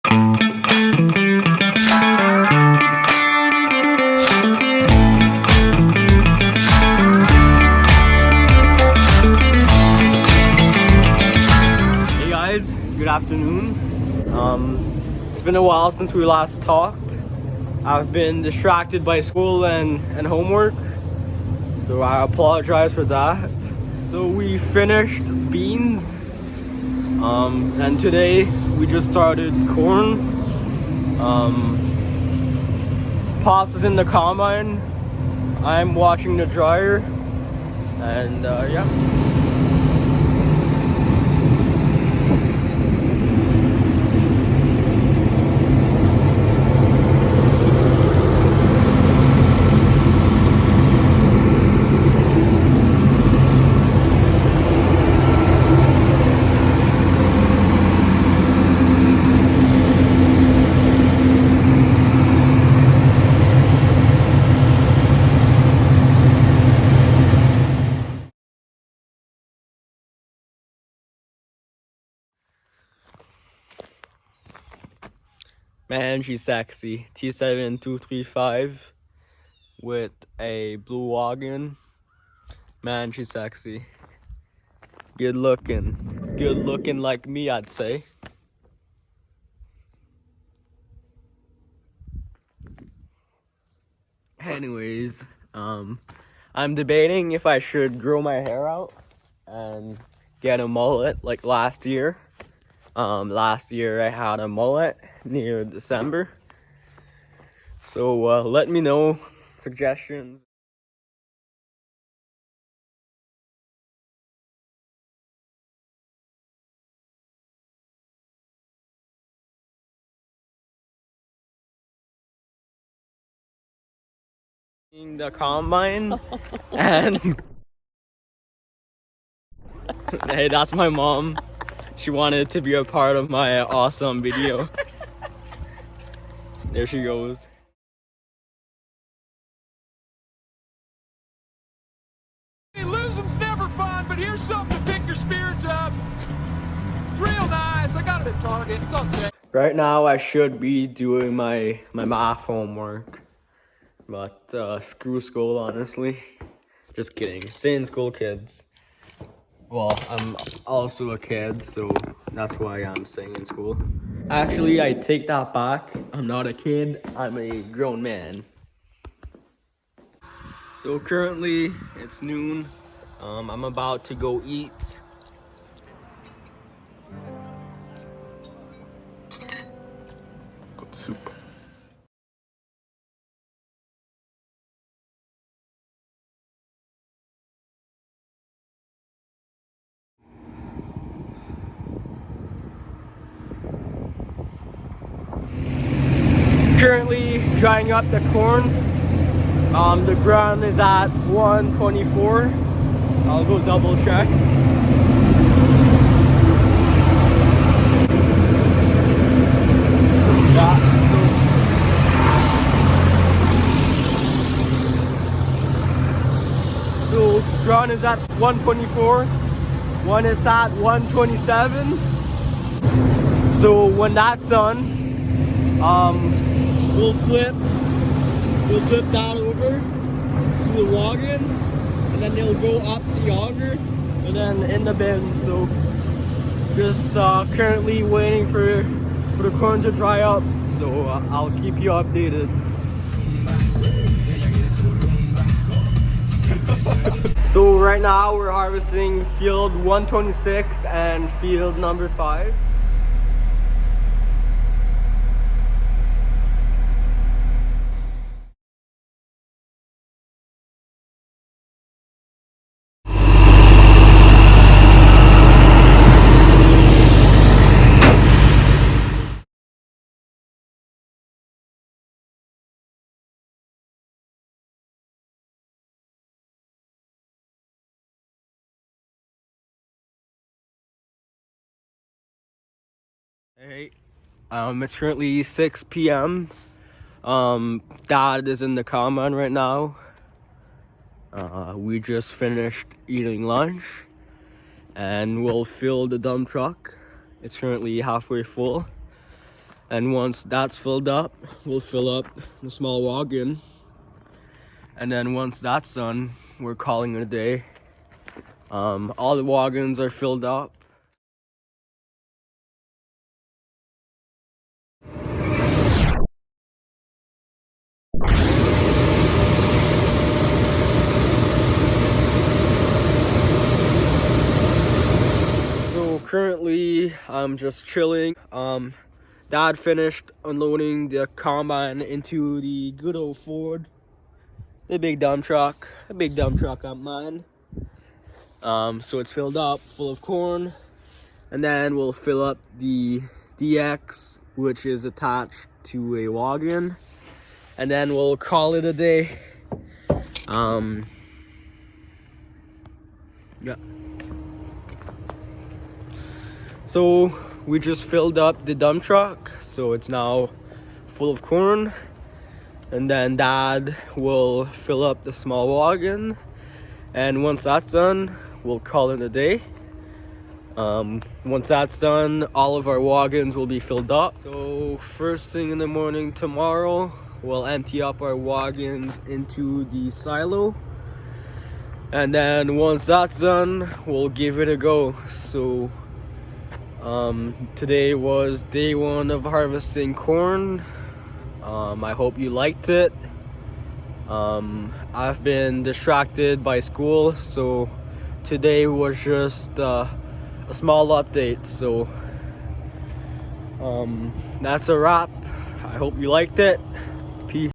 Hey guys, good afternoon. It's been a while since we last talked. I've been distracted by school and homework, so I apologize for that. So we finished beans, and today we just started corn. Pops is in the combine. I'm watching the dryer, and yeah. Man, she's sexy. T7235 with a blue wagon. Man, she's sexy. Good looking. Good looking like me, I'd say. Anyways, I'm debating if I should grow my hair out and get a mullet like last year. Last year I had a mullet near December. So let me know suggestions. The combine and hey, that's my mom. She wanted to be a part of my awesome video. There she goes. Hey, losing's never fun, but here's something to pick your spirits up. It's real nice. I got it at Target. It's on sale. Right now I should be doing my math homework, but screw school, honestly. Just kidding. Stay in school, kids. Well, I'm also a kid, so that's why I'm staying in school. Actually, I take that back. I'm not a kid, I'm a grown man. So currently, it's noon. I'm about to go eat. Got soup. Currently drying up the corn. The ground is at 124. I'll go double check. Yeah, so ground is at 124. One is at 127. So when that's done, we'll flip that over to the wagon, and then they'll go up the auger and then in the bin. So just currently waiting for the corn to dry up, so I'll keep you updated. So right now we're harvesting field 126 and field number 5. Hey, it's currently 6 p.m. Dad is in the combine right now. We just finished eating lunch and we'll fill the dump truck. It's currently halfway full. And once that's filled up, we'll fill up the small wagon. And then once that's done, we're calling it a day. All the wagons are filled up. So currently, I'm just chilling. Dad finished unloading the combine into the good old Ford. The big dump truck. A big dump truck on mine. So it's filled up, full of corn. And then we'll fill up the DX, which is attached to a wagon. And then we'll call it a day. Yeah. So we just filled up the dump truck, so it's now full of corn. And then Dad will fill up the small wagon. And once that's done, we'll call it a day. Once that's done, all of our wagons will be filled up. So first thing in the morning tomorrow, we'll empty up our wagons into the silo. And then once that's done, we'll give it a go. So today was day 1 of harvesting corn. I hope you liked it. I've been distracted by school, so today was just a small update. So that's a wrap. I hope you liked it. Peace.